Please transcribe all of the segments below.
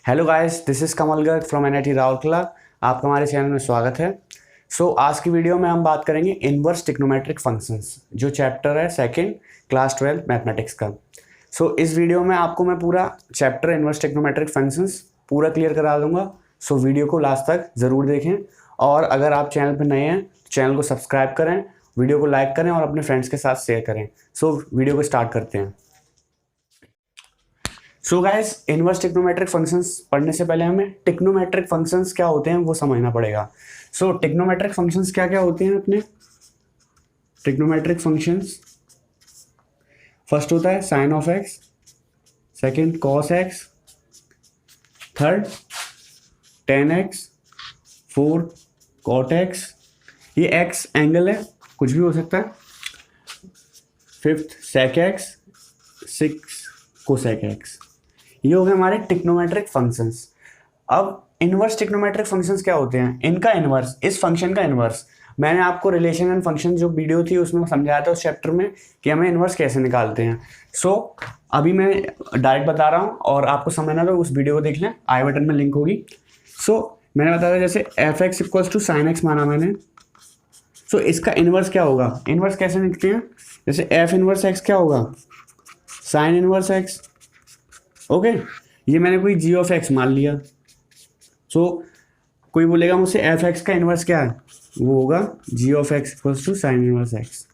Hello guys, this is Kamal Garg from NIT Rourkela. आपका हमारे channel में स्वागत है। आज की वीडियो में हम बात करेंगे इनवर्स ट्रिग्नोमेट्रिक फंक्शंस, जो चैप्टर है सेकंड क्लास 12 मैथमेटिक्स का। इस वीडियो में आपको मैं पूरा चैप्टर इनवर्स ट्रिग्नोमेट्रिक फंक्शंस पूरा क्लियर करा दूंगा। वीडियो को लास्ट तक ज़रूर देखें, और अगर आप चैनल पर नए हैं तो चैनल को सब्सक्राइब करें, वीडियो को लाइक करें और अपने फ्रेंड्स के साथ शेयर करें। वीडियो को स्टार्ट करते हैं। गाइस, इनवर्स ट्रिग्नोमेट्रिक फंक्शंस पढ़ने से पहले हमें ट्रिग्नोमेट्रिक फंक्शंस क्या होते हैं वो समझना पड़ेगा। ट्रिग्नोमेट्रिक फंक्शंस क्या क्या होते हैं अपने ट्रिग्नोमेट्रिक फंक्शंस। फर्स्ट होता है sine of x, second cos x, third tan x, fourth cot x, ये एक्स एंगल है, कुछ भी हो सकता है, fifth sec x, six cosec x. ये हो गए हमारे ट्रिग्नोमेट्रिक फंक्शंस। अब इनवर्स ट्रिग्नोमेट्रिक फंक्शंस क्या होते हैं, इनका इनवर्स, इस फंक्शन का इनवर्स मैंने आपको रिलेशन एंड फंक्शन जो वीडियो थी उसमें समझाया था उस चैप्टर में कि हमें इनवर्स कैसे निकालते हैं। अभी मैं डायरेक्ट बता रहा हूँ और आपको समझना तो उस वीडियो को देख लें, आई बटन में लिंक होगी। मैंने बताया था जैसे f x equals to sine x माना मैंने। इसका इनवर्स क्या होगा, इनवर्स कैसे लिखते हैं, जैसे एफ इनवर्स एक्स क्या होगा, साइन इनवर्स एक्स। ओके, ये मैंने कोई जी ऑफ एक्स मान लिया। कोई बोलेगा मुझसे एफ एक्स का इनवर्स क्या है, वो होगा g of x equals to sine inverse x.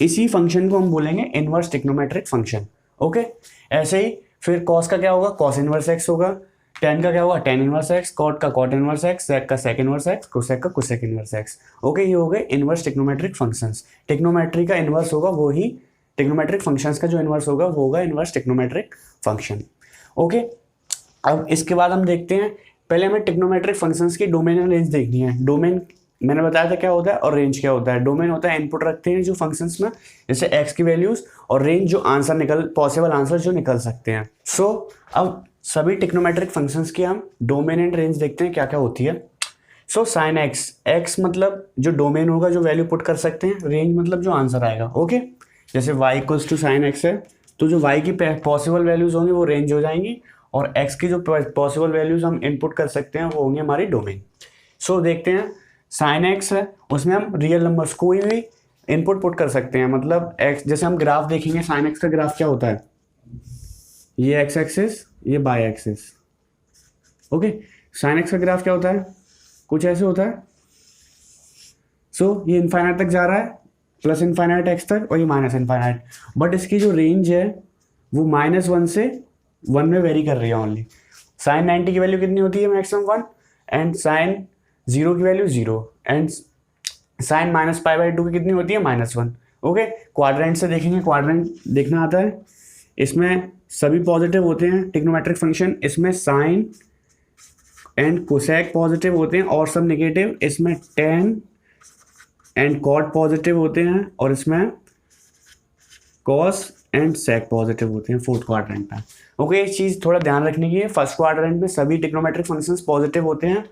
इसी फंक्शन को हम बोलेंगे इनवर्स ट्रिग्नोमेट्रिक फंक्शन। ओके, ऐसे ही फिर कॉस का क्या होगा, कॉस इनवर्स एक्स होगा, टेन का क्या होगा, टेन इनवर्स एक्स, कॉट का कॉट इनवर्स एक्स, सेक का सेक इनवर्स एक्स, कोसेक का कोसेक इनवर्स एक्स। ओके, ये हो गए इनवर्स ट्रिग्नोमेट्रिक फंक्शंस। ट्रिग्नोमेट्री का इनवर्स होगा वो ही ट्रिग्नोमेट्रिक फंक्शंस का जो इनवर्स होगा वो होगा इनवर्स ट्रिग्नोमेट्रिक फंक्शन। ओके, अब इसके बाद हम देखते हैं, पहले हमें ट्रिग्नोमेट्रिक फंक्शंस की डोमेन एंड रेंज देखनी है। डोमेन मैंने बताया था क्या होता है और रेंज क्या होता है। डोमेन होता है इनपुट रखते हैं जो फंक्शंस में, जैसे एक्स की वैल्यूज, और रेंज जो आंसर पॉसिबल आंसर जो निकल सकते हैं। अब सभी ट्रिग्नोमेट्रिक फंक्शंस की हम डोमेन एंड रेंज देखते हैं क्या क्या होती है। साइन एक्स, एक्स मतलब जो डोमेन होगा जो वैल्यू पुट कर सकते हैं, रेंज मतलब जो आंसर आएगा। ओके, जैसे y equals to sine x है तो जो y की पॉसिबल वैल्यूज होंगी वो रेंज हो जाएंगी, और x की जो पॉसिबल वैल्यूज हम इनपुट कर सकते हैं वो होंगे हमारी डोमेन। देखते हैं, साइन एक्स है उसमें हम रियल नंबर्स कोई भी इनपुट पुट कर सकते हैं। मतलब x, जैसे हम ग्राफ देखेंगे, साइन एक्स का ग्राफ क्या होता है, ये एक्स एक्सिस, ये y axis. Okay, sine x का ग्राफ क्या होता है, कुछ ऐसे होता है। ये इनफाइनाइट तक जा रहा है, प्लस इनफाइनाइट एक्स तक, और ये माइनस इनफाइनाइट, बट इसकी जो रेंज है वो -1 से 1 में वेरी कर रही है ओनली। साइन 90 की वैल्यू कितनी होती है, मैक्सिमम 1, एंड साइन 0 की वैल्यू 0, एंड साइन -π/2 की कितनी होती है, -1। ओके, क्वाड्रेंट से देखेंगे, क्वाड्रेंट देखना आता है, इसमें सभी पॉजिटिव होते हैं ट्रिग्नोमेट्रिक फंक्शन, इसमें साइन एंड कोसेक पॉजिटिव होते हैं और सब नेगेटिव, इसमें टेन एंड कॉट पॉजिटिव होते हैं और इसमें कॉस एंड सेक पॉजिटिव होते हैं फोर्थ क्वाड्रेंट में। ओके, एक चीज़ थोड़ा ध्यान रखने की है, फर्स्ट क्वाड्रेंट में सभी ट्रिग्नोमेट्रिक फंक्शंस पॉजिटिव होते हैं।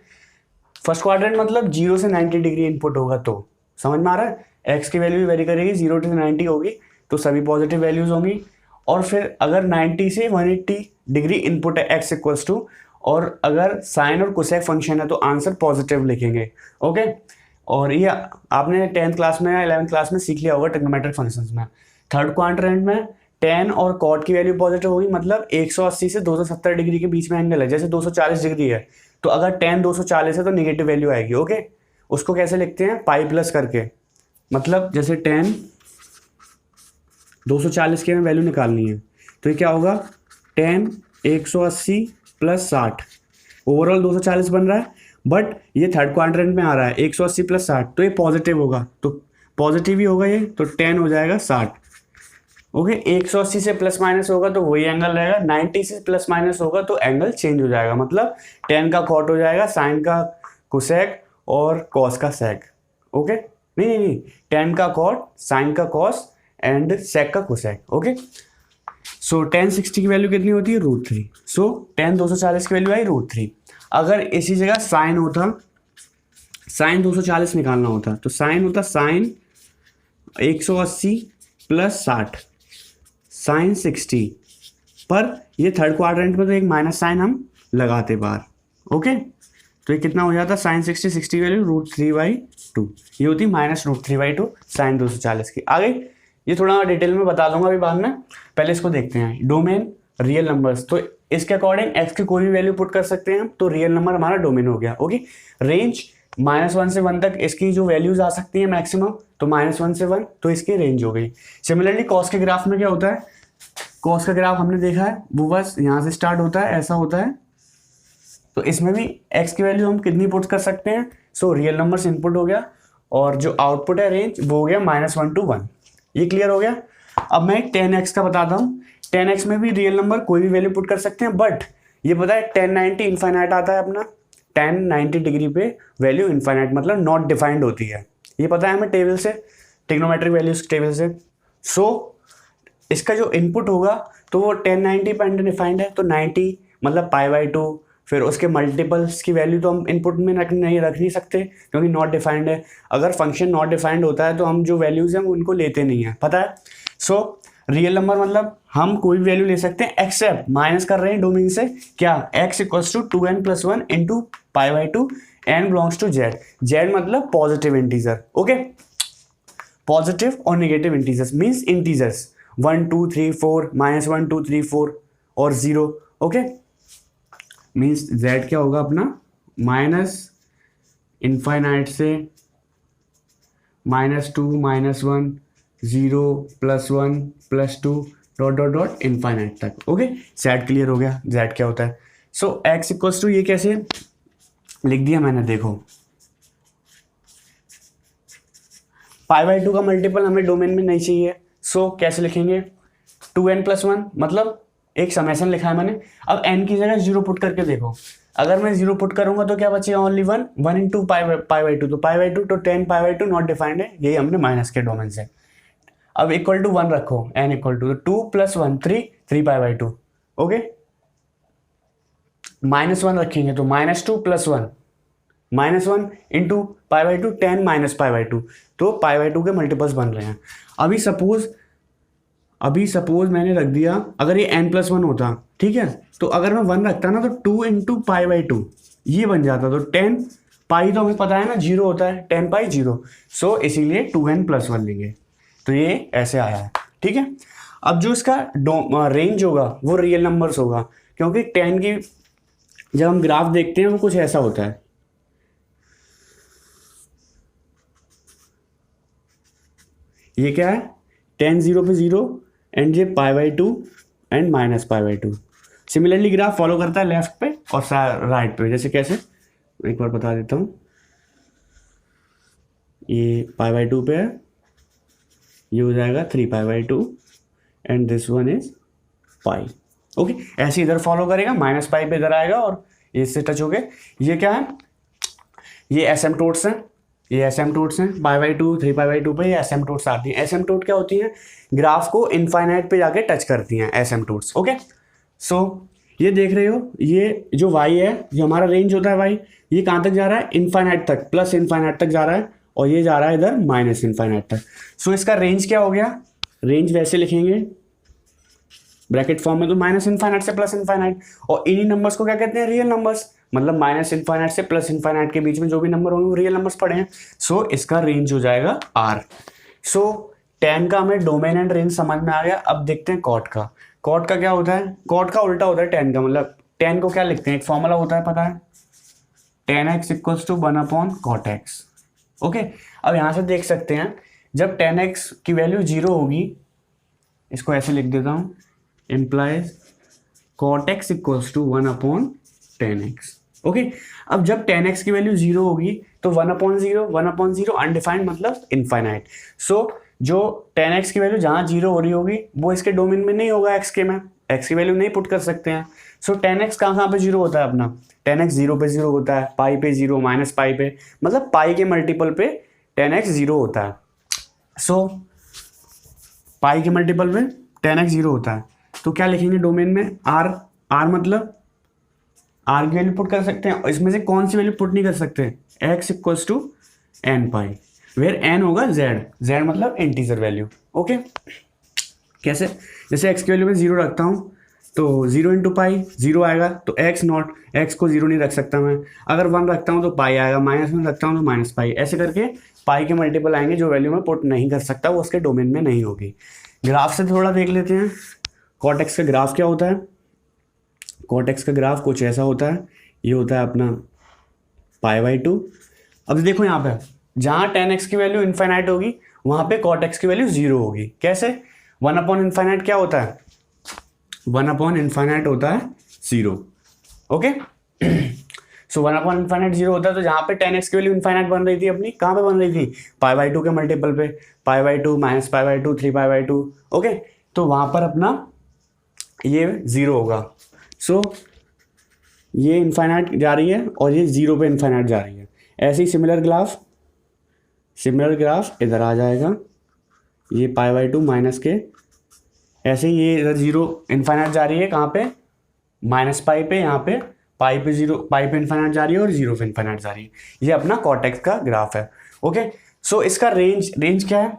फर्स्ट क्वाड्रेंट मतलब 0 से 90 डिग्री इनपुट होगा, तो समझ में आ रहा है, एक्स की वैल्यू भी वेरी करेगी, 0 से 90 होगी तो सभी पॉजिटिव वैल्यूज होंगी। और फिर अगर 90 से 180 डिग्री इनपुट है एक्स इक्वल्स टू, और अगर साइन और कोसेक फंक्शन है तो आंसर पॉजिटिव लिखेंगे। ओके, और ये आपने 10th क्लास में या 11th क्लास में सीख लिया होगा ट्रिग्नोमेट्रिक फंक्शंस में। थर्ड क्वाड्रेंट में टेन और कॉट की वैल्यू पॉजिटिव होगी, मतलब 180 से 270 डिग्री के बीच में एंगल है, जैसे 240 डिग्री है तो अगर टेन 240 है तो नेगेटिव वैल्यू आएगी। ओके, उसको कैसे लिखते हैं, पाई प्लस करके, मतलब जैसे टेन 240 की हमें वैल्यू निकालनी है तो ये क्या होगा, टेन 180 प्लस 60, ओवरऑल 240 बन रहा है, बट ये थर्ड क्वाड्रेंट में आ रहा है 180 प्लस 60, तो ये पॉजिटिव होगा, तो पॉजिटिव ही होगा ये, तो 10 हो जाएगा 60। ओके, 180 से प्लस माइनस होगा तो वही एंगल रहेगा, 90 से प्लस माइनस होगा तो एंगल चेंज हो जाएगा, मतलब 10 का कॉट हो जाएगा, साइन का कोसेक और कॉस का सेक। ओके, नहीं, 10 का कॉट, साइन का कॉस एंड सेक का कोसेक। ओके, 10 60 की वैल्यू कितनी होती है, √3। 10 240 की वैल्यू आई √3। अगर इसी जगह साइन होता, साइन 240 निकालना होता तो साइन होता साइन 180 प्लस 60, साइन 60 पर ये थर्ड क्वाड्रेंट में तो एक माइनस साइन हम लगाते बाहर, ओके। तो ये कितना हो जाता, साइन 60, 60 वैल्यू √3/2, ये होती -√3/2 साइन 240 की। आगे ये थोड़ा डिटेल में बता दूंगा अभी बाद में, पहले इसको देखते हैं। डोमेन रियल नंबर्स, तो इसके अकॉर्डिंग एक्स की कोई भी वैल्यू पुट कर सकते हैं हम, तो रियल नंबर हमारा डोमेन हो गया, ओके। रेंज -1 से 1 तक इसकी जो वैल्यूज आ सकती है मैक्सिमम, तो -1 से 1, तो इसकी रेंज हो गई। सिमिलरली कॉस के ग्राफ में क्या होता है, कॉस का ग्राफ हमने देखा है, वो बस यहाँ से स्टार्ट होता है, ऐसा होता है। तो इसमें भी एक्स की वैल्यू हम कितनी पुट कर सकते हैं, सो रियल नंबर्स इनपुट हो गया, और जो आउटपुट है रेंज वो हो गया -1 to 1। ये क्लियर हो गया। अब मैं 10x का बताता हूँ। 10x में भी रियल नंबर कोई भी वैल्यू पुट कर सकते हैं, बट ये पता है 1090 इनफाइनाइट आता है अपना, 1090 डिग्री पे वैल्यू इनफाइनाइट मतलब नॉट डिफाइंड होती है, ये पता है हमें टेबल से, ट्रिग्नोमेट्रिक वैल्यूज टेबल से। सो इसका जो इनपुट होगा तो वो 1090 पे अनडिफाइंड है, तो 90 मतलब π/2, फिर उसके मल्टीपल्स की वैल्यू तो हम इनपुट में रख नहीं सकते क्योंकि नॉट डिफाइंड है। अगर फंक्शन नॉट डिफाइंड होता है तो हम जो वैल्यूज हैं उनको लेते नहीं हैं, पता है। सो रियल नंबर मतलब हम कोई भी वैल्यू ले सकते हैं, एक्सेप्ट माइनस कर रहे हैं डोमेन से, क्या x = 2n+1 × π/2, n belongs to z। z मतलब पॉजिटिव इंटीजर, ओके। पॉजिटिव और नेगेटिव इंटीजर्स मीन्स इंटीजर्स 1 2 3 4, -1 2 3 4 और 0, ओके। मीन्स z क्या होगा अपना, -∞ से -2 -1 0 +1 +2 ... इनफाइनाइट तक, ओके। z क्लियर हो गया, z क्या होता है। सो x = ये कैसे लिख दिया मैंने, देखो π/2 का मल्टीपल हमें डोमेन में नहीं चाहिए, सो कैसे लिखेंगे, 2n+1 मतलब एक समेशन लिखा है मैंने। अब n की जगह 0 पुट करके देखो, अगर मैं 0 पुट करूंगा तो क्या बचेगा, ओनली 1 × π/2, तो π/2 तो 10 π/2 नॉट डिफाइंड है, यही हमने माइनस के डोमेन से। अब = 1 रखो, n = 2 + 1 3 π/2, ओके। -1 रखेंगे तो -2 + 1 -1 × π/2 10 - π/2, तो π/2 के मल्टीपल्स बन रहे हैं। अभी सपोज मैंने रख दिया, अगर ये n+1 होता, ठीक है, तो अगर मैं 1 रखता ना तो 2 × π/2 ये बन जाता, तो 10 पाई तो हमें पता है ना 0 होता है, 10 पाई 0, सो इसीलिए 2n+1 लेंगे, तो ये ऐसे आया है, ठीक है। अब जो इसका रेंज होगा वो रियल नंबर्स होगा, क्योंकि 10 की जब हम ग्राफ देखते हैं वो कुछ ऐसा होता है, ये क्या है 10 0 पे 0 एंड ये π/2 एंड -π/2। सिमिलरली ग्राफ फॉलो करता है लेफ्ट पे और राइट पे, जैसे कैसे एक बार बता देता हूँ, ये π/2 पे है, ये हो जाएगा 3π/2 and this one is pi, okay. ऐसे इधर फॉलो करेगा, -π पे इधर आएगा और इससे टच हो गए। ये क्या है, ये एसिम्पटोट्स हैं, ये एसिम्पटोट्स हैं, π/2 3π/2 पे ये एसिम्पटोट्स आती हैं। एसिम्पटोट क्या होती हैं, ग्राफ को इनफाइनाइट पे जाके टच करती हैं एसिम्पटोट्स, ओके। सो ये देख रहे हो, ये जो y है, जो हमारा रेंज होता है y, ये कहाँ तक जा रहा है, इनफाइनाइट तक, प्लस इनफाइनाइट तक जा रहा है, और ये जा रहा है इधर -इनफाइनाइट तक। सो इसका रेंज क्या हो गया, रेंज वैसे लिखेंगे ब्रैकेट फॉर्म में, तो -इनफाइनाइट से +इनफाइनाइट, और इन्हीं नंबर्स को क्या कहते हैं, रियल नंबर्स, मतलब -इनफाइनाइट से +इनफाइनाइट के बीच में जो भी नंबर होंगे वो रियल नंबर्स पड़े हैं। सो इसका रेंज हो जाएगा r। सो 10 का हमें डोमेन एंड रेंज समझ में आ गया। अब देखते हैं कॉट का। कॉट का क्या होता है, कॉट का उल्टा होता है 10 का, मतलब 10 को क्या लिखते हैं, एक फॉर्मूला होता है पता है, 10x = 1/cot x, ओके। अब यहाँ से देख सकते हैं, जब 10x की वैल्यू 0 होगी, इसको ऐसे लिख देता हूँ, implies cot x = 1/10x, okay. अब जब 10x की वैल्यू 0 होगी तो 1/0 अनडिफाइंड मतलब इनफाइनाइट। सो जो 10x की वैल्यू जहाँ 0 हो रही होगी वो इसके डोमेन में नहीं होगा, x के में x की वैल्यू नहीं पुट कर सकते हैं। सो 10x कहाँ पे 0 होता है अपना, 10x 0 पे 0 होता है, पाई पे 0, -π पे, मतलब पाई के मल्टीपल पे 10x 0 होता है। सो पाई के मल्टीपल पे 10x 0 होता है, तो क्या लिखेंगे डोमेन में, r मतलब r की वैल्यू पुट कर सकते हैं, और इसमें से कौन सी वैल्यू पुट नहीं कर सकते, x = n π, वेयर n होगा z मतलब इंटीजर वैल्यू, ओके। कैसे, जैसे x की वैल्यू में 0 रखता हूँ, तो 0 इंटू पाई 0 आएगा, तो एक्स नॉट, एक्स को 0 नहीं रख सकता मैं, अगर 1 रखता हूँ तो पाई आएगा, -1 रखता हूँ तो माइनस पाई, ऐसे करके पाई के मल्टीपल आएंगे, जो वैल्यू मैं पुट नहीं कर सकता वो उसके डोमेन में नहीं होगी। ग्राफ से थोड़ा देख लेते हैं, कॉट एक्स का ग्राफ क्या होता है। कॉट एक्स का ग्राफ कुछ ऐसा होता है, ये होता है अपना π/2। अब देखो यहाँ पे जहाँ tan x की वैल्यू इनफाइनाइट होगी वहाँ पे cot x की वैल्यू 0 होगी। कैसे? 1/∞ क्या होता है? 1/∞ होता है 0। ओके, सो 1/∞ 0 होता है, तो जहाँ पे tan x की वैल्यू इनफाइनाइट बन रही थी अपनी, कहाँ पे बन रही थी? π/2 के मल्टीपल पे, π/2 -π/2 3π/2। ओके, तो वहाँ पर अपना ये 0 होगा। सो ये इनफाइनाइट जा रही है और ये 0 पे इनफाइनाइट जा रही है। ऐसे ही सिमिलर ग्राफ इधर आ जाएगा, ये π/2 माइनस के, ऐसे ही ये इधर 0 इनफाइनाइट जा रही है, कहाँ पे? -π पे, यहाँ पे पाई पे 0, पाई पे इनफाइनाइट जा रही है और 0 पे इनफाइनाइट जा रही है। ये अपना कॉट एक्स का ग्राफ है। ओके, सो इसका रेंज क्या है?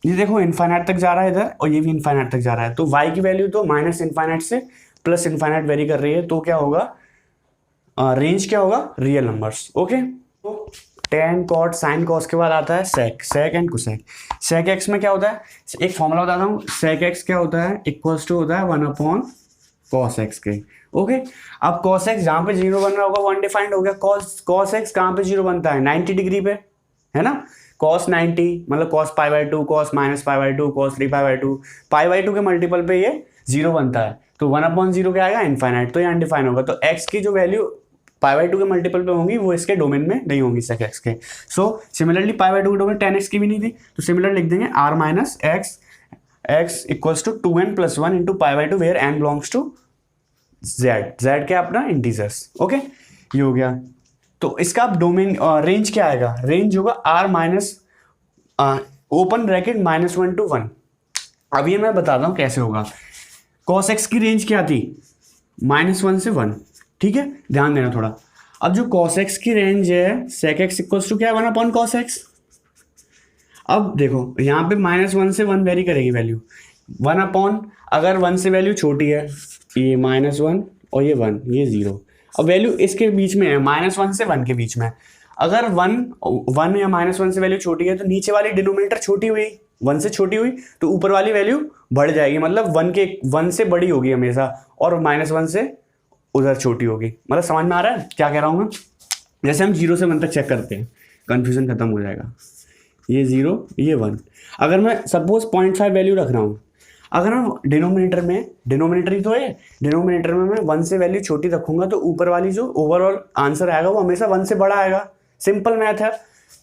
ये देखो इनफाइनाइट तक जा रहा है इधर, और ये भी इनफाइनाइट तक जा रहा है, तो y की वैल्यू तो -∞ से +∞ वेरी कर रही है, तो क्या होगा? रेंज क्या होगा? Real numbers. ओके, तो tan cot sin cos के बाद आता है sec and cosec। sec x में क्या होता है? एक फॉर्मूला बताता हूँ। sec x क्या होता है? इक्वल्स टू होता है 1/cos x के। ओके, अब cos x जहाँ पे 0 बन रहा होगा वो अनडिफाइंड हो गया। cos x कहाँ पे 0 बनता है? 90 डिग्री पे, है ना? cos 90 मतलब cos π/2, cos -π/2, cos 3π/2, π/2 के मल्टीपल पे ये 0 बनता है, तो 1/0 क्या आएगा? इनफाइनाइट, तो ये अनडिफाइंड होगा। तो x की जो वैल्यू π/2 के मल्टीपल पे होंगी वो इसके डोमेन में नहीं होंगी sec x के। सो सिमिलरली π/2 के डोमेन tan x की भी नहीं थी, तो सिमिलर लिख देंगे r minus x equals to 2n + 1 into π/2 where n belongs to z क्या अपना? इंटीजर्स। ओके, ये हो गया। तो इसका अब डोमेन रेंज क्या आएगा? रेंज होगा r minus open bracket -1 to 1। अब ये मैं बताता हूँ कैसे होगा। cos x की रेंज क्या थी? -1 से 1। ठीक है, ध्यान देना थोड़ा। अब जो cos x की रेंज है sec x इक्वल्स टू क्या है? 1/cos x। अब देखो यहाँ पे -1 से 1 वेरी करेगी वैल्यू। अगर 1 से वैल्यू छोटी है, ये -1 और ये 1, ये 0। अब वैल्यू इसके बीच में है, -1 से 1 के बीच में। अगर 1 या -1 से वैल्यू छोटी है तो नीचे वाली डिनोमिनेटर छोटी हुई, 1 से छोटी हुई, तो ऊपर वाली वैल्यू बढ़ जाएगी, मतलब 1 से बड़ी होगी हमेशा, और -1 से उधर छोटी होगी। मतलब समझ में आ रहा है क्या कह रहा हूँ मैं? जैसे हम 0 से 1 तक चेक करते हैं, कंफ्यूजन खत्म हो जाएगा। ये 0, ये 1। अगर मैं सपोज 0.5 वैल्यू रख रहा हूँ, अगर मैं डिनोमिनेटर ही तो है, डिनोमिनेटर में मैं 1 से वैल्यू छोटी रखूंगा तो ऊपर वाली जो ओवरऑल आंसर आएगा वो हमेशा 1 से बड़ा आएगा। सिंपल मैथ है।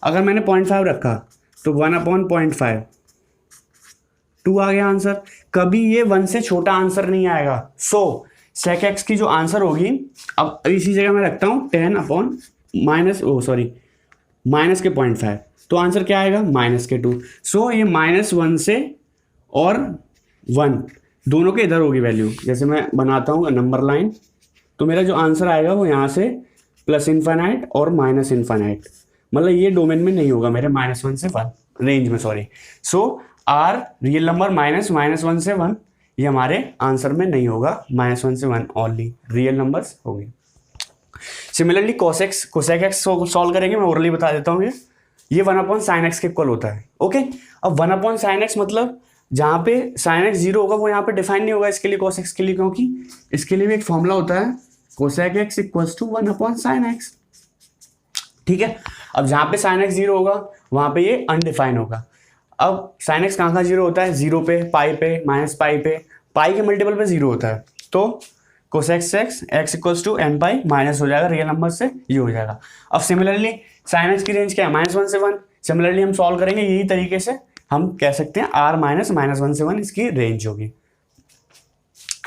अगर मैंने 0.5 रखा तो 1/0.5 2 आ गया आंसर। कभी ये 1 से छोटा आंसर नहीं आएगा। सो sec x की जो आंसर होगी, अब इसी जगह मैं रखता हूँ 10 अपॉन माइनस के 0.5, तो आंसर क्या आएगा? -2। सो ये -1 से और 1 दोनों के इधर होगी वैल्यू। जैसे मैं बनाता हूँ नंबर लाइन, तो मेरा जो आंसर आएगा वो यहाँ से +∞ और -∞, मतलब ये डोमेन में नहीं होगा मेरे -1 से 1 रेंज में, सॉरी। सो r रियल नंबर -1 से 1 ये हमारे आंसर में नहीं होगा, -1 से 1 ओनली रियल नंबर्स होंगे। सिमिलरली cosec x सॉल्व करेंगे, मैं ओरली बता देता हूँ। ये 1/sin x के इक्वल होता है। ओके, अब 1/sin x मतलब जहाँ पे sin x 0 होगा वो यहाँ पे डिफाइन नहीं होगा इसके लिए, cos x के लिए, क्योंकि इसके लिए भी एक फॉर्मूला होता है, cosec x equals to 1/sin x। ठीक है, अब जहाँ पे sin x 0 होगा वहाँ पे ये अनडिफाइन होगा। अब sin x कहाँ 0 होता है? 0 पे, पाई पे, -पाई पे, पाई के मल्टीपल पे 0 होता है, तो cosec x equals to n pi minus हो जाएगा रियल नंबर से, ये हो जाएगा। अब सिमिलरली sin x की रेंज क्या है? -1 से 1। सिमिलरली हम सॉल्व करेंगे यही तरीके से, हम कह सकते हैं r -1 से 1 इसकी रेंज होगी।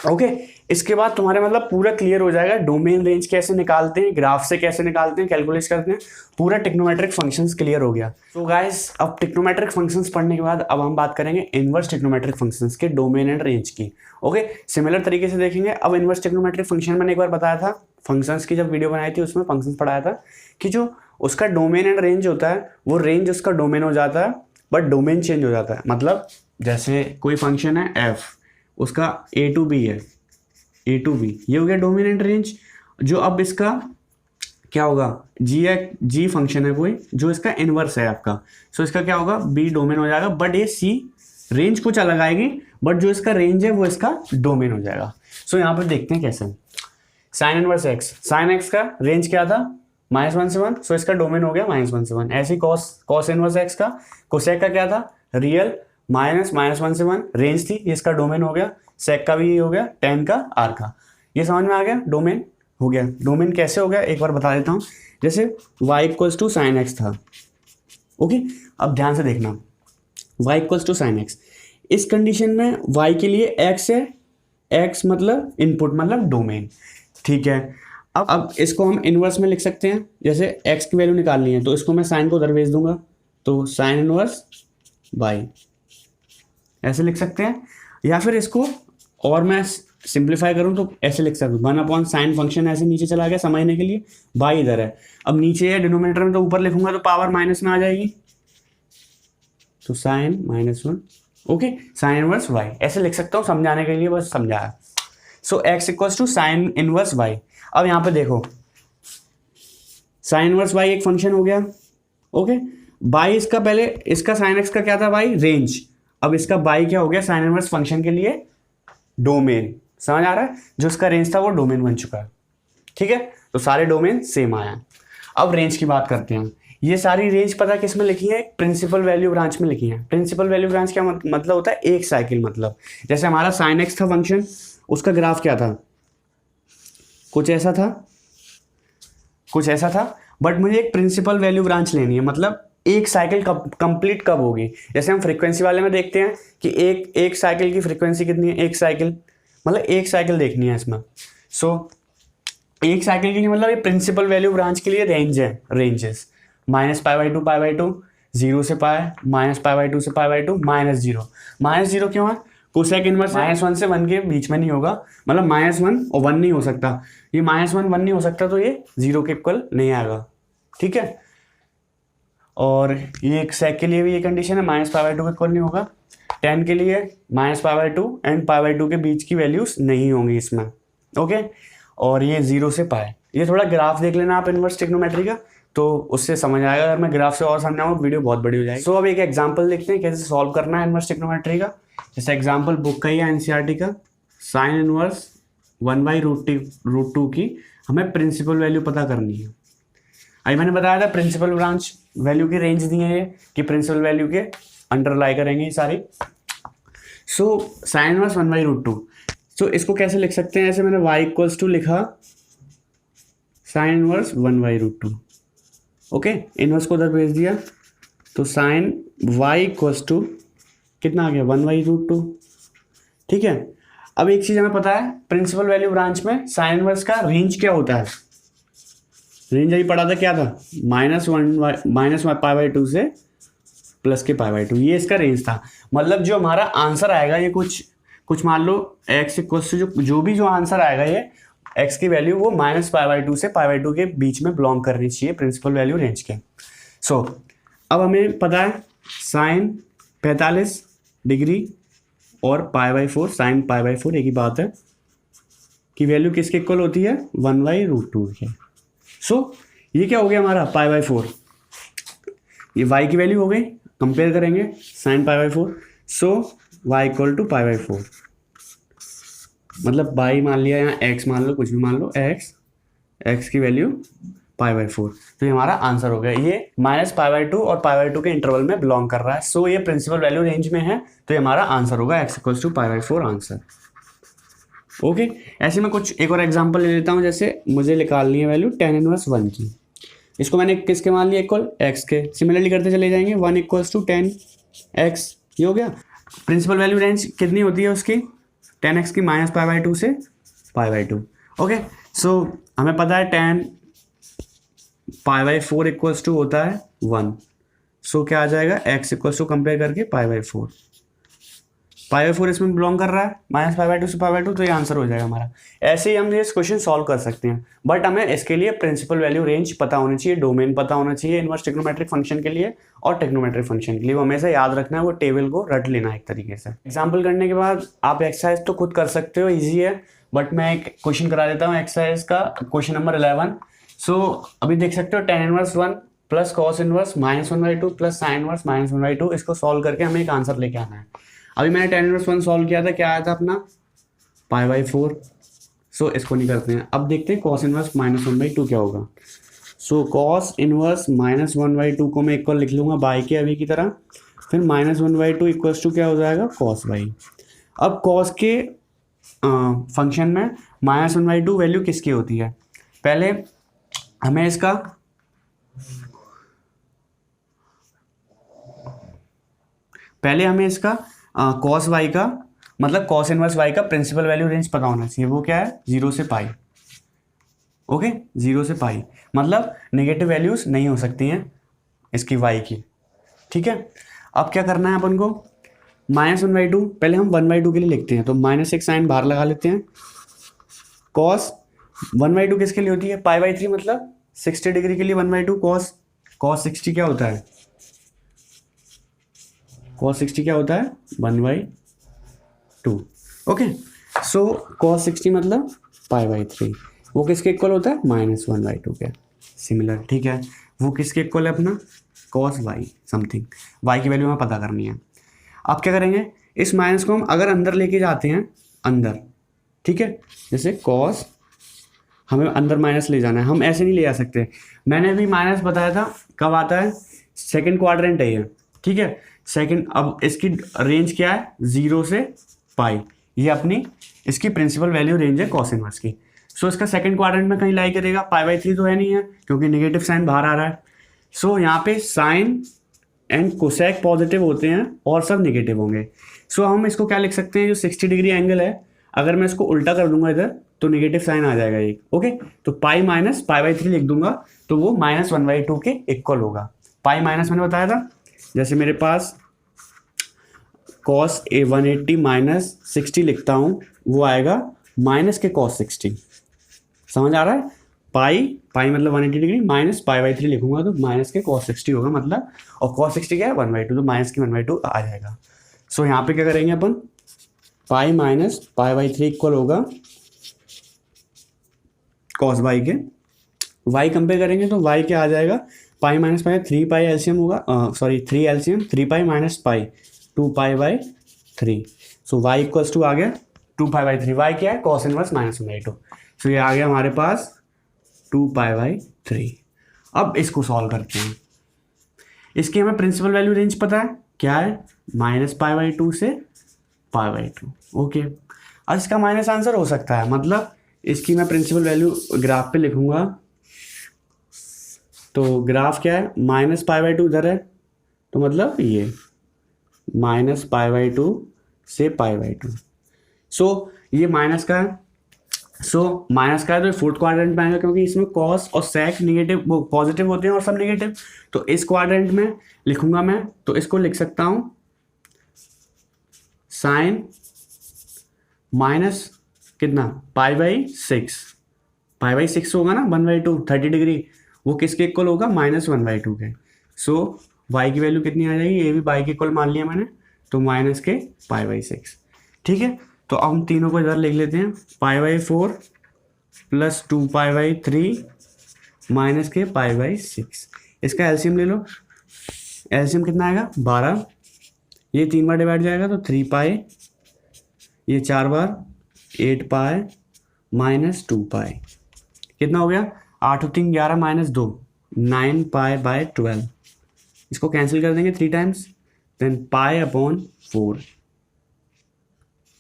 ओके, इसके बाद तुम्हारे मतलब पूरा क्लियर हो जाएगा डोमेन रेंज कैसे निकालते हैं, ग्राफ से कैसे निकालते हैं, कैलकुलेट करते हैं, पूरा टिक्नोमेट्रिक फंक्शंस क्लियर हो गया। तो गाइस, अब टिक्नोमेट्रिक फंक्शंस पढ़ने के बाद अब हम बात करेंगे इनवर्स टिक्नोमेट्रिक फंक्शंस के डोमेन एंड रेंज की। ओके, सिमिलर तरीके से देखेंगे। अब इनवर्स टिक्नोमेट्रिक फंक्शन मैंने एक बार बताया था, फंक्शंस की जब वीडियो बनाई थी उसमें फंक्शंस पढ़ाया था कि जो उसका डोमेन एंड रेंज होता है वो रेंज उसका डोमेन हो जाता है, बट डोमेन चेंज हो जाता है। मतलब जैसे कोई फंक्शन है f, उसका a to b है, ए टू बी, ये हो गया डोमिनेंट रेंज। जो अब इसका क्या होगा, जी फंक्शन है कोई जो इसका इनवर्स है आपका, सो इसका क्या होगा, बी डोमेन हो जाएगा, बट ये सी रेंज कुछ अलग आएगी, बट जो इसका रेंज है वो इसका डोमेन हो जाएगा। सो यहाँ पर देखते हैं कैसे। Sign inverse x, sign x का रेंज क्या था, -1 से 1, सो इसका डोमेन हो गया -1 से 1। ऐसे ही कॉस इनवर्स एक्स का, कोसेक का क्या था, रियल -1 से 1 रेंज थी, ये इसका डोमेन हो गया। सेक का भी ये हो गया, टेन का आर का, ये समझ में आ गया, डोमेन हो गया। डोमेन कैसे हो गया एक बार बता देता हूँ, जैसे y equals to sine x था, ओके। अब ध्यान से देखना, y equals to sine x, इस कंडीशन में y के लिए x है, x मतलब इनपुट मतलब डोमेन, ठीक है। अब इसको हम इनवर्स में लिख सकते हैं, जैसे x की वैल्यू निकालनी है तो इसको मैं साइन को उधर भेज दूंगा, तो साइन इनवर्स y ऐसे लिख सकते हैं। या फिर इसको और मैं सिंप्लीफाई करूं तो ऐसे लिख सकता हूँ, 1 साइन फंक्शन ऐसे नीचे चला गया समझने के लिए, बाई इधर है, अब नीचे है डिनोमिनेटर में, तो ऊपर लिखूंगा तो पावर माइनस में आ जाएगी, तो sine -1, okay, sine inverse y ऐसे लिख सकता हूँ, समझाने के लिए बस समझाया। So x equals to sine inverse y। अब यहाँ पे देखो, साइन इनवर्स y एक फंक्शन हो गया, ओके। बाई इसका पहले, इसका साइन x का क्या था बाई, रेंज, अब इसका बाई क्या हो गया, साइन इनवर्स फंक्शन के लिए डोमेन, समझ आ रहा है, जो इसका रेंज था वो डोमेन बन चुका है, ठीक है। तो सारे डोमेन सेम आया। अब रेंज की बात करते हैं, ये सारी रेंज पता किस में लिखी है, प्रिंसिपल वैल्यू ब्रांच में लिखी है। प्रिंसिपल वैल्यू ब्रांच क्या मतलब होता है, एक साइकिल, मतलब जैसे हमारा साइन एक्स था फंक्शन, उसका ग्राफ क्या था, कुछ ऐसा था, बट मुझे एक प्रिंसिपल वैल्यू ब्रांच लेनी है, मतलब एक साइकिल कंप्लीट कब होगी। जैसे हम फ्रीक्वेंसी वाले में देखते हैं कि एक साइकिल की फ्रीक्वेंसी कितनी है, एक साइकिल, मतलब एक साइकिल देखनी है इसमें। सो एक साइकिल के लिए मतलब ये प्रिंसिपल वैल्यू ब्रांच के लिए रेंज है, रेंजेस -π/2 π/2, 0 से पाई, -π/2 से π/2, -0 क्यों है, कोसेक इनवर्स -1 से 1 के बीच में नहीं होगा, मतलब -1 और 1 नहीं हो सकता, ये -1 1 नहीं हो सकता, तो ये 0 के इक्वल नहीं आएगा, ठीक है। और ये एक सेक के लिए भी ये कंडीशन है, -π/2 के इक्वल नहीं होगा, 10 के लिए -π/2 एंड π/2 के बीच की वैल्यूज नहीं होंगी इसमें, ओके। और ये 0 से पाए, ये थोड़ा ग्राफ देख लेना आप इनवर्स ट्रिग्नोमेट्री का, तो उससे समझ आएगा। अगर मैं ग्राफ से और समझाऊंगा वीडियो बहुत बड़ी हो जाएगी। सो अब एक एग्जांपल देखते हैं कैसे सॉल्व करना है इनवर्स ट्रिग्नोमेट्री का। जैसे एग्जांपल बुक का ही है एनसीईआरटी का, साइन इनवर्स 1/√2 की हमें प्रिंसिपल वैल्यू पता करनी है। अभी मैंने बताया था प्रिंसिपल ब्रांच वैल्यू की रेंज दी है कि प्रिंसिपल वैल्यू के अंडरलाई करेंगे ये सारी। सो साइन इनवर्स 1/√2, सो इसको कैसे लिख सकते हैं, ऐसे मैंने y इक्वल्स टू लिखा साइन इनवर्स 1/√2, ओके, इनवर्स को उधर भेज दिया, तो साइन y इक्वल्स टू कितना आ गया 1/√2, ठीक है। अब एक चीज हमें पता है, प्रिंसिपल वैल्यू ब्रांच में साइन इनवर्स का रेंज क्या होता है, रेंज अभी पढ़ा था क्या था, -π/2 से प्लस के π/2, ये इसका रेंज था। मतलब जो हमारा आंसर आएगा ये कुछ मान लो x इक्वल्स टू जो आंसर आएगा ये x की वैल्यू वो -π/2 से π/2 के बीच में बिलोंग करनी चाहिए प्रिंसिपल वैल्यू रेंज के। सो अब हमें पता है साइन 45 डिग्री और π/4 साइन π/4 एक ही बात है कि वैल्यू किसके इक्वल होती है 1/√2 के। सो ये क्या हो गया हमारा π/4, ये y की वैल्यू हो गई, कंपेयर करेंगे sine π/4, so y equal to π/4, मतलब y मान लिया यहाँ x मान लो, कुछ भी मान लो x की वैल्यू π/4, तो ये हमारा आंसर हो गया। ये -π/2 और π/2 के इंटरवल में बिलोंग कर रहा है, सो ये प्रिंसिपल वैल्यू रेंज में है, तो ये हमारा आंसर होगा x equal to π/4 answer, okay. ऐसे में कुछ एक और एग्जांपल ले लेता हूँ, जैसे मुझे निकालनी है वैल्यू tan इनवर्स 1 की, इसको मैंने किसके मान लिया इक्वल x के, सिमिलरली करते चले जाएंगे 1 इक्वल्स टू 10x, ये हो गया। प्रिंसिपल वैल्यू रेंज कितनी होती है उसकी 10x की -π/2 से π/2, ओके। सो हमें पता है tan π/4 इक्वल्स टू होता है 1, सो क्या आ जाएगा x इक्वल्स टू कंपेयर करके π/4, π/4 इसमें बिलोंग कर रहा है -π/2 से π/2, तो ये आंसर हो जाएगा हमारा। ऐसे ही हम ये क्वेश्चन सॉल्व कर सकते हैं, बट हमें इसके लिए प्रिंसिपल वैल्यू रेंज पता होनी चाहिए, डोमेन पता होना चाहिए इनवर्स ट्रिग्नोमेट्रिक फंक्शन के लिए और ट्रिग्नोमेट्रिक फंक्शन के लिए, वो हमेशा याद रखना है, वो टेबल को रट लेना है एक तरीके से। एग्जाम्पल करने के बाद आप एक्सरसाइज तो खुद कर सकते हो, ईजी है, बट मैं एक क्वेश्चन करा देता हूँ एक्सरसाइज का, क्वेश्चन नंबर 11। सो अभी देख सकते हो tan inverse 1 plus cos inverse -1/2 plus sin inverse -1/2, इसको सॉल्व करके हमें एक आंसर लेके आना है। अभी मैंने tan इनवर्स 1 सॉल्व किया था, क्या आया था अपना π/4। सो इसको नहीं करते हैं। अब देखते हैं cos इनवर्स -1/2 क्या होगा। सो cos इनवर्स -1/2 को मैं इक्वल लिख लूंगा बाई के अभी की तरह, फिर -1/2 इक्वल्स टू क्या हो जाएगा cos बाई। अब cos के फंक्शन में -1/2 वैल्यू किसकी होती है, पहले हमें इसका cos y का मतलब cos इनवर्स y का प्रिंसिपल वैल्यू रेंज पता होना चाहिए। वो क्या है 0 से पाई। ओके 0 से पाई मतलब नेगेटिव वैल्यूज नहीं हो सकती हैं इसकी y की। ठीक है, अब क्या करना है अपन को, -1/2 पहले हम 1/2 के लिए लिखते हैं, तो माइनस एक साइन बाहर लगा लेते हैं। cos 1/2 किसके लिए होती है π/3, मतलब 60 डिग्री के लिए 1/2 cos 60 क्या होता है, cos 60 क्या होता है 1/2। ओके, सो cos 60 मतलब π/3, वो किसके इक्वल होता है -1/2 के। सिमिलर, ठीक है, वो किसके इक्वल है अपना cos y समथिंग, y की वैल्यू हमें पता करनी है। अब क्या करेंगे, इस माइनस को हम अगर अंदर लेके जाते हैं अंदर, ठीक है, जैसे cos हमें अंदर माइनस ले जाना है, हम ऐसे नहीं ले जा सकते। मैंने अभी माइनस बताया था कब आता है, सेकंड क्वाड्रेंट है ये, ठीक है सेकंड। अब इसकी रेंज क्या है 0 से पाई, ये अपनी इसकी प्रिंसिपल वैल्यू रेंज है cos इनवर्स की। सो इसका सेकंड क्वाड्रेंट में कहीं लाई करेगा, π/3 तो है नहीं है क्योंकि नेगेटिव साइन बाहर आ रहा है। सो यहाँ पे साइन एंड कोसेक पॉजिटिव होते हैं और सब नेगेटिव होंगे। सो हम इसको क्या लिख सकते हैं, जो 60 डिग्री एंगल है अगर मैं इसको उल्टा कर दूंगा इधर तो नेगेटिव साइन आ जाएगा एक। ओके, तो पाई माइनस π/3 लिख दूंगा तो वो -1/2 के इक्वल होगा। पाई माइनस मैंने बताया था, जैसे मेरे पास cos 180 माइनस 60 लिखता हूँ, वो आएगा माइनस के cos 60। समझ आ रहा है, पाई मतलब 180 डिग्री माइनस π/3 लिखूंगा तो माइनस के cos 60 होगा मतलब, और cos 60 क्या है 1/2, तो माइनस की 1/2 आ जाएगा। सो यहाँ पे क्या करेंगे अपन, पाई माइनस π/3 इक्वल होगा cos y के, y कंपेयर करेंगे तो y क्या आ जाएगा, pi minus pi 3 pi LCM होगा, sorry 3 LCM 3 pi minus pi 2 pi. So y equals to आ गया 2 पाई/3। y क्या है cos इनवर्स -1/2। सो ये आ गया हमारे पास 2 पाई/3। अब इसको सॉल्व करते हैं, इसकी हमें प्रिंसिपल वैल्यू रेंज पता है क्या है -π/2 से π/2। ओके, अब इसका माइनस आंसर हो सकता है, मतलब इसकी मैं प्रिंसिपल वैल्यू ग्राफ पे लिखूंगा, तो ग्राफ क्या है -π/2 इधर है, तो मतलब ये -π/2 से π/2। सो ये माइनस का है, माइनस का है तो फोर्थ क्वाड्रेंट में आएगा क्योंकि इसमें cos और sec नेगेटिव वो पॉजिटिव होते हैं और सब नेगेटिव, तो इस क्वाड्रेंट में लिखूंगा मैं, तो इसको लिख सकता हूँ साइन माइनस कितना π/6 होगा ना 1/2 30 डिग्री, वो किसके इक्वल होगा -1/2 के। सो y की वैल्यू कितनी आ जाएगी, ये भी y के इक्वल मान लिया मैंने, तो माइनस के π/6। ठीक है, तो अब हम तीनों को इधर लिख लेते हैं, π/4 प्लस 2 π/3 माइनस के π/6। इसका एलसीएम ले लो, एलसीएम कितना आएगा 12, ये 3 बार डिवाइड जाएगा तो 3 पाई, ये 4 बार 8 पाई माइनस 2 पाई, कितना हो गया 8 और 3 11 माइनस 2 9 पाई/12। इसको कैंसिल कर देंगे 3 times, then π/4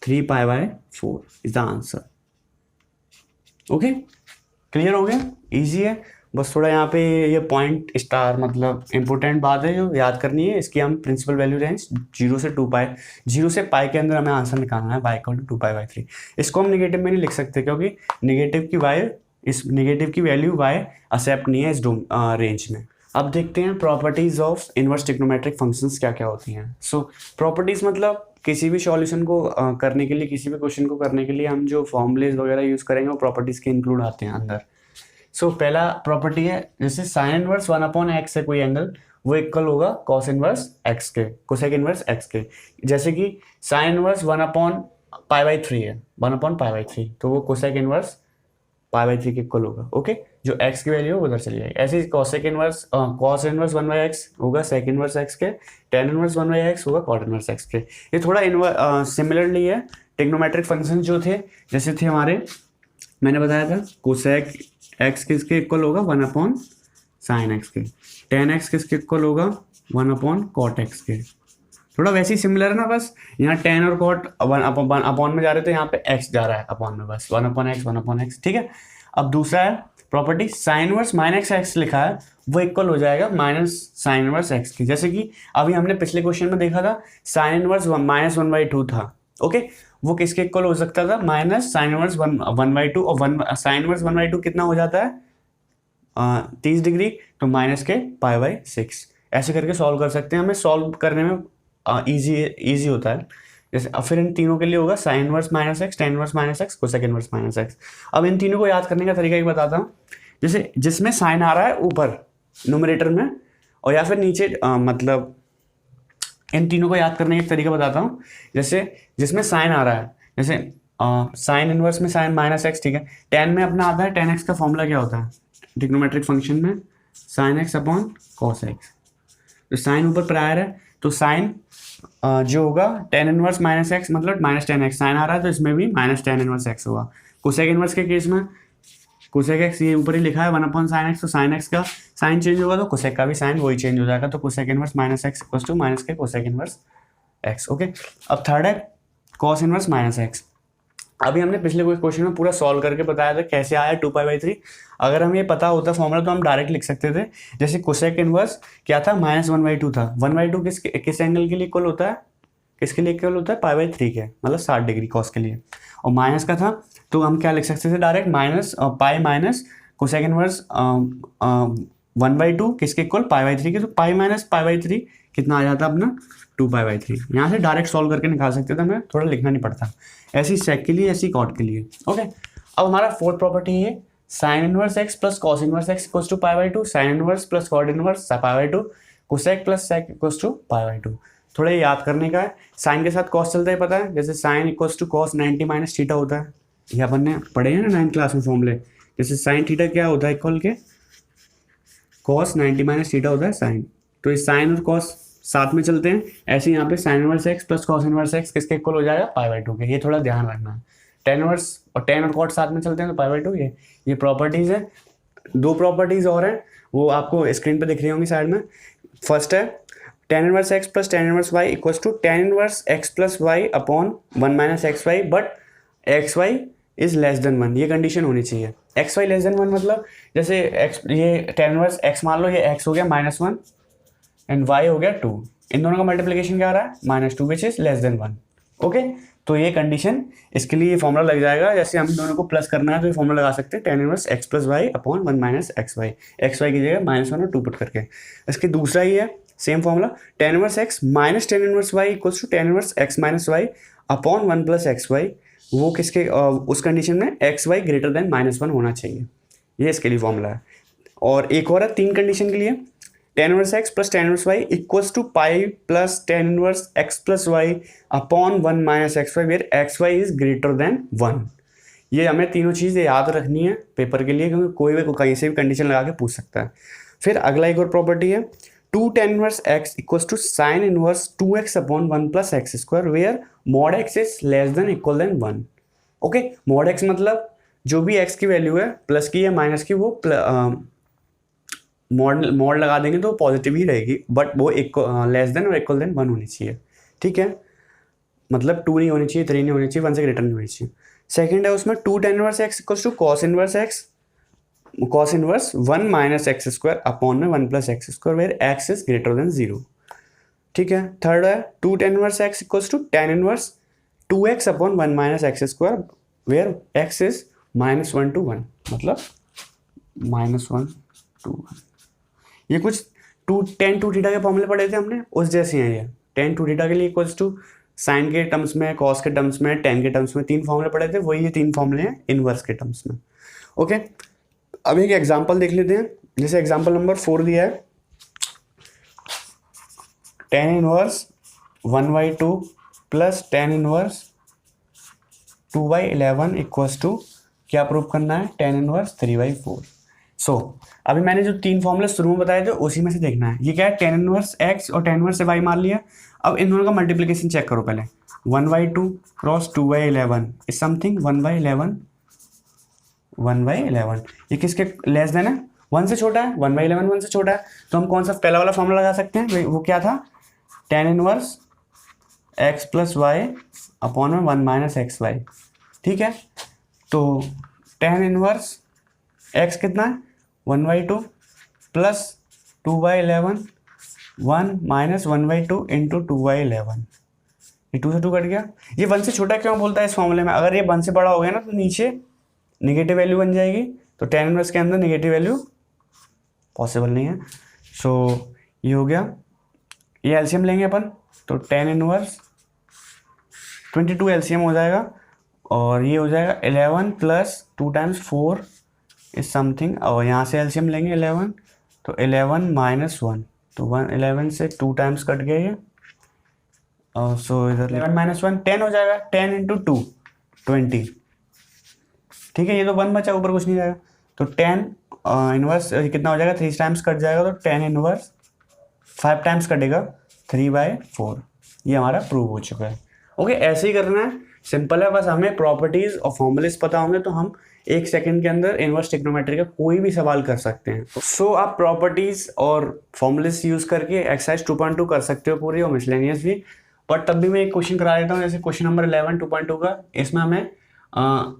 3 π/4 is the answer. Okay, clear हो गया, इजी है। बस थोड़ा यहाँ पे ये पॉइंट स्टार मतलब इंपॉर्टेंट बात है जो याद करनी है, इसकी हम प्रिंसिपल वैल्यू रेंज 0 से 2 पाई, 0 से पाई के अंदर हमें आंसर निकालना है y = 2 π/3। इसको हम नेगेटिव में नहीं लिख सकते क्योंकि नेगेटिव की y, इस नेगेटिव की वैल्यू y एक्सेप्ट नहीं है इस रेंज में। अब देखते हैं properties of inverse trigonometric functions क्या क्या होती हैं। सो प्रॉपर्टीज मतलब किसी भी सॉल्यूशन को करने के लिए, किसी भी क्वेश्चन को करने के लिए हम जो फॉर्मूलेज वगैरह यूज़ करेंगे वो प्रॉपर्टीज के इंक्लूड आते हैं अंदर। सो पहला प्रॉपर्टी है, जैसे साइन इनवर्स 1/x है कोई एंगल, वो इक्वल होगा कॉस इनवर्स x के, कोसेक इनवर्स x के। जैसे कि sine inverse 1/, pi by three है, 1/π/3, तो वो कोसेक इनवर्स π/3 के इक्वल होगा। ओके, जो x की वैल्यू है वो उधर चली जाएगी। ऐसे ही cosec inverse cos inverse 1/x होगा सेक इनवर्स x के, टेन इनवर्स 1/x होगा कॉट इनवर्स x के। ये थोड़ा सिमिलरली है ट्रिग्नोमेट्रिक फंक्शन जो थे, जैसे थे हमारे, मैंने बताया था कोसेक x किसके इक्वल होगा 1/sin x के, टेन x किसके इक्वल होगा 1/cot x के। थोड़ा वैसे ही सिमिलर है ना, बस यहाँ टेन और कॉट अपॉन में जा रहे थे, यहाँ पे x जा रहा है अपॉन में, बस 1/x, ठीक है। अब दूसरा है property sine inverse minus x लिखा है, वो इक्वल हो जाएगा माइनस साइन इनवर्स एक्स की। जैसे कि अभी हमने पिछले क्वेश्चन में देखा था साइन इनवर्स -1/2 था। ओके, वो किसके इक्वल हो सकता था, माइनस साइन इनवर्स 1/2, और साइन इनवर्स 1/2 कितना हो जाता है 30 डिग्री, तो माइनस के π/6। ऐसे करके सॉल्व कर सकते हैं, हमें सॉल्व करने में इजी होता है। जैसे अब फिर इन तीनों के लिए होगा sign inverse -x, ten inverse -x, cosec inverse -x। अब इन तीनों को याद करने का तरीका एक बताता हूँ। जैसे जिसमें साइन आ रहा है ऊपर न्यूमरेटर में, और या फिर नीचे, मतलब इन तीनों को याद करने का तरीका बताता हूँ। जैसे जिसमें साइन आ रहा है, जैसे साइन इनवर्स में साइन -x, ठीक है। टेन में अपना आता है टेन एक्स का फॉर्मूला क्या होता है ट्रिग्नोमेट्रिक फंक्शन में, sine x upon cos x। तो साइन ऊपर प्रायर है, तो साइन जो होगा टेन इनवर्स -x, मतलब -10x। साइन आ रहा है तो इसमें भी -10 इनवर्स x होगा। कोसेक इनवर्स के केस में कोसेक x ये ऊपर ही लिखा है 1/sin x, तो साइन x का साइन चेंज होगा तो कोसेक का भी साइन वही चेंज हो जाएगा, तो cosec inverse -x equal to minus के कोसेक इनवर्स x। ओके, अब थर्ड है कॉस इनवर्स -x। अभी हमने पिछले कोई क्वेश्चन में पूरा सॉल्व करके बताया था कैसे आया 2π/3। अगर हमें ये पता होता फॉर्मूला तो हम डायरेक्ट लिख सकते थे। जैसे कोसेक इनवर्स क्या था -1/2 था, 1/2 किस एंगल के लिए इक्वल होता है, किसके लिए इक्वल होता है π/3 के, मतलब 60 डिग्री कॉस के लिए। और माइनस का था तो हम क्या लिख सकते थे direct, minus pi minus cosec inverse 1/2 किसके इक्वल π/3 के, तो पाई माइनस π/3 कितना आ जाता अपना 2π/3। यहाँ से डायरेक्ट सॉल्व करके निकाल सकते थे, हमें थोड़ा लिखना नहीं पड़ता। ऐसी सेक के लिए, ऐसी कॉट के लिए। ओके, अब हमारा फोर्थ प्रॉपर्टी है sine inverse x plus cos inverse x equals to π/2, sine inverse plus cot inverse π/2, cosec plus sec equals to π/2। थोड़ा याद करने का है, साइन के साथ कॉस चलता है पता है, जैसे sine equals to cos 90 minus theta होता है, ये अपन ने पढ़े हैं ना 9th क्लास में फॉर्मूले। जैसे साइन थीटा क्या होता है इक्वल के कॉस 90 माइनस थीटा होता है साइन, तो ये साइन और कॉस साथ में चलते हैं। ऐसे यहाँ पे sign inverse x plus cos inverse x किसके इक्वल हो जाएगा π/2 के, ये थोड़ा ध्यान रखना है। टेन इनवर्स और टेन और कॉट साथ में चलते हैं तो π/2, ये प्रॉपर्टीज है। दो प्रॉपर्टीज और हैं, वो आपको स्क्रीन पे दिख रही होंगी साइड में। फर्स्ट है tan inverse x plus tan inverse y equals to tan inverse x plus y upon 1 minus xy, but xy is less than 1, ये कंडीशन होनी चाहिए। xy लेस देन 1 मतलब जैसे x, ये टेन इनवर्स x मान लो, ये x हो गया -1 एंड y हो गया 2, इन दोनों का मल्टीप्लिकेशन क्या आ रहा है -2 which is less than 1। Okay, तो ये कंडीशन, इसके लिए ये फॉर्मूला लग जाएगा। जैसे हम दोनों को प्लस करना है तो ये फॉर्मूला लगा सकते हैं tan inverse x plus y upon 1 minus xy, xy की जगह -1 और 2 पुट करके। इसके दूसरा ही है same formula, tan inverse x minus tan inverse y equals to tan inverse x minus y upon 1 plus xy, वो किसके उस कंडीशन में xy ग्रेटर देन -1 होना चाहिए, ये इसके लिए फॉर्मूला है। और एक और है तीन कंडीशन के लिए, tan inverse x plus tan inverse y equals to pi plus tan inverse x plus y upon 1 minus xy where xy is greater than 1। ये हमें तीनों चीज़ें याद रखनी है पेपर के लिए, क्योंकि कोई भी कहीं से भी कंडीशन लगा के पूछ सकता है। फिर अगला एक और प्रॉपर्टी है, two tan inverse x equals to sine inverse 2x upon 1 plus x square where mod x is less than equal than 1। Okay, mod x मतलब जो भी x की वैल्यू है प्लस की या माइनस की, वो मॉड लगा देंगे तो पॉजिटिव ही रहेगी, बट वो लेस देन और इक्वल देन 1 होनी चाहिए। ठीक है, मतलब 2 नहीं होनी चाहिए, 3 नहीं होनी चाहिए, 1 से ग्रेटर नहीं होनी चाहिए। सेकंड है उसमें two tan inverse x equals to cos inverse x, cos inverse 1 minus x square upon में 1 plus x square where x is greater than 0। ठीक है, थर्ड है two tan inverse x equals to tan inverse 2x upon 1 minus x square where x is -1 to 1, मतलब -1 to 1। ये कुछ ten to theta के फॉर्मूले पढ़े थे हमने, उस जैसे हैं ये। टेन टू थीटा के लिए इक्वल्स टू साइन के टर्म्स में, कॉस के टर्म्स में, टेन के टर्म्स में, तीन फॉर्मूले पढ़े थे, वही ये तीन फॉर्मूले हैं इनवर्स के टर्म्स में। ओके, अब एक एग्जांपल देख लेते हैं। जैसे एग्जांपल नंबर 4 दिया है, tan inverse 1/2 plus tan inverse 2/11 equals to क्या प्रूव करना है, tan इनवर्स 3/4। सो अभी मैंने जो 3 फॉर्मूले शुरू में बताए थे उसी में से देखना है। ये क्या है, tan इनवर्स x और tan इनवर्स y मान लिया। अब इन दोनों का मल्टीप्लिकेशन चेक करो पहले। 1/2 क्रॉस 2/11 इज समथिंग 1/11। ये किसके लेस देन है, 1 से छोटा है। 1/11 1 से छोटा है, तो हम कौन सा पहला वाला फॉर्मूला लगा सकते हैं, वो क्या था, tan inverse x plus y upon में 1 माइनस एक्स वाई। ठीक है, तो tan इनवर्स x कितना है 1/2 प्लस 2/11 1 माइनस 1/2 इंटू 2/11। ये 2 से 2 कट गया। ये 1 से छोटा क्यों बोलता है इस फॉर्मूले में, अगर ये 1 से बड़ा हो गया ना तो नीचे नेगेटिव वैल्यू बन जाएगी, तो tan इनवर्स के अंदर नेगेटिव वैल्यू पॉसिबल नहीं है। सो ये हो गया, ये एलसीएम लेंगे अपन, तो tan इनवर्स 22 एलसीएम हो जाएगा, और ये हो जाएगा 11 प्लस 2 टाइम्स 4 इज समथिंग, और यहाँ से एलसीएम लेंगे 11, तो 11 माइनस 1, तो 11 से 2 टाइम्स कट गया ये, सो इधर 11 माइनस 1 10 हो जाएगा, 10 इंटू 2 20। ठीक है, ये तो 1 बचा, ऊपर कुछ नहीं जाएगा, तो tan इनवर्स कितना हो जाएगा, 3 टाइम्स कट जाएगा, तो tan इनवर्स 5 टाइम्स कटेगा 3/4। ये हमारा प्रूव हो चुका है। ओके, ऐसे ही करना है, सिंपल है, बस हमें प्रॉपर्टीज और फॉर्मूलेस पता होंगे तो हम 1 सेकंड के अंदर इनवर्स ट्रिग्नोमेट्री का कोई भी सवाल कर सकते हैं। सो आप प्रॉपर्टीज और फॉर्मूलेस यूज करके एक्सरसाइज 2.2 कर सकते हो पूरी, और मिसलेनियस भी। बट तब भी मैं एक क्वेश्चन करा देता हूँ, जैसे क्वेश्चन नंबर 11 2.2 का, इसमें हमें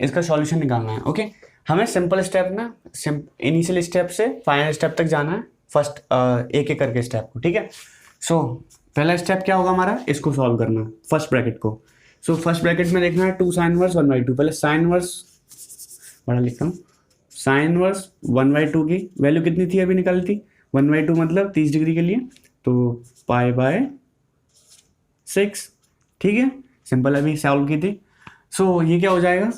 इसका सॉल्यूशन निकालना है। ओके, हमें सिंपल स्टेप ना, इनिशियल स्टेप से फाइनल स्टेप तक जाना है, फर्स्ट एक एक करके स्टेप को। ठीक है, सो पहला स्टेप क्या होगा हमारा, इसको सॉल्व करना है, फर्स्ट ब्रैकेट को। सो फर्स्ट ब्रैकेट में देखना है 2 sin इनवर्स 1/2। पहले sin इनवर्स बड़ा लिखता हूँ, sin इनवर्स 1/2 की वैल्यू कितनी थी, अभी निकाली थी 1/2 मतलब 30 डिग्री के लिए, तो π/6। ठीक है, सिंपल अभी सॉल्व की थी। सो ये क्या हो जाएगा,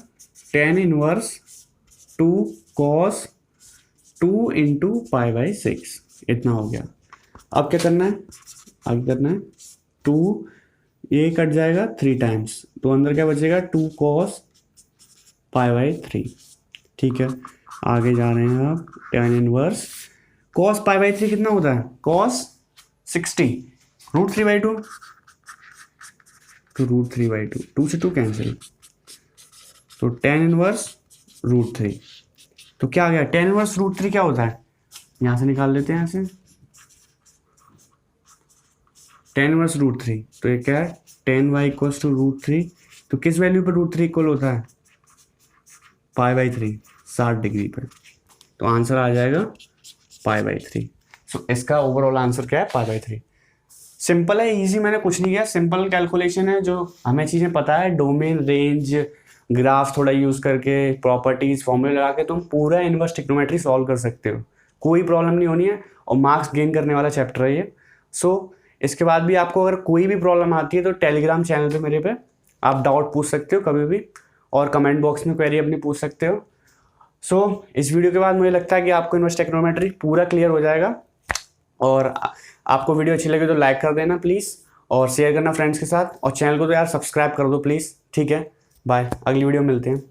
tan इनवर्स 2 cos 2 इंटू π/6, इतना हो गया। अब क्या करना है, आगे करना है 2, ये कट जाएगा 3 टाइम्स, तो अंदर क्या बचेगा 2 cos π/3। ठीक है, आगे जा रहे हैं आप, tan इनवर्स cos π/3 कितना होता है, cos 60 √3/2, तो √3/2, 2 से 2 कैंसिल, तो tan इनवर्स √3। तो क्या आ गया, tan इनवर्स √3 क्या होता है, यहाँ से निकाल लेते हैं, यहाँ से tan इनवर्स √3, तो ये क्या है, tan y इक्वल्स टू √3, तो किस वैल्यू पर √3 इक्वल होता है, π/3 60 डिग्री पर, तो आंसर आ जाएगा π/3। सो इसका ओवरऑल आंसर क्या है, π/3। सिंपल है, इजी, मैंने कुछ नहीं किया, सिंपल कैलकुलेशन है, जो हमें चीज़ें पता है, डोमेन, रेंज, ग्राफ थोड़ा यूज़ करके, प्रॉपर्टीज, फॉर्मूले लगा के तुम पूरा इनवर्स ट्रिग्नोमेट्री सॉल्व कर सकते हो, कोई प्रॉब्लम नहीं होनी है, और मार्क्स गेन करने वाला चैप्टर है ये। सो इसके बाद भी आपको अगर कोई भी प्रॉब्लम आती है तो टेलीग्राम चैनल पे मेरे पे आप डाउट पूछ सकते हो कभी भी, और कमेंट बॉक्स में क्वेरी अपनी पूछ सकते हो। सो इस वीडियो के बाद मुझे लगता है कि आपको इनवर्स ट्रिग्नोमेट्री पूरा क्लियर हो जाएगा, और आपको वीडियो अच्छी लगे तो लाइक कर देना प्लीज़, और शेयर करना फ्रेंड्स के साथ, और चैनल को तो यार सब्सक्राइब कर दो प्लीज़। ठीक है, बाय, अगली वीडियो में मिलते हैं।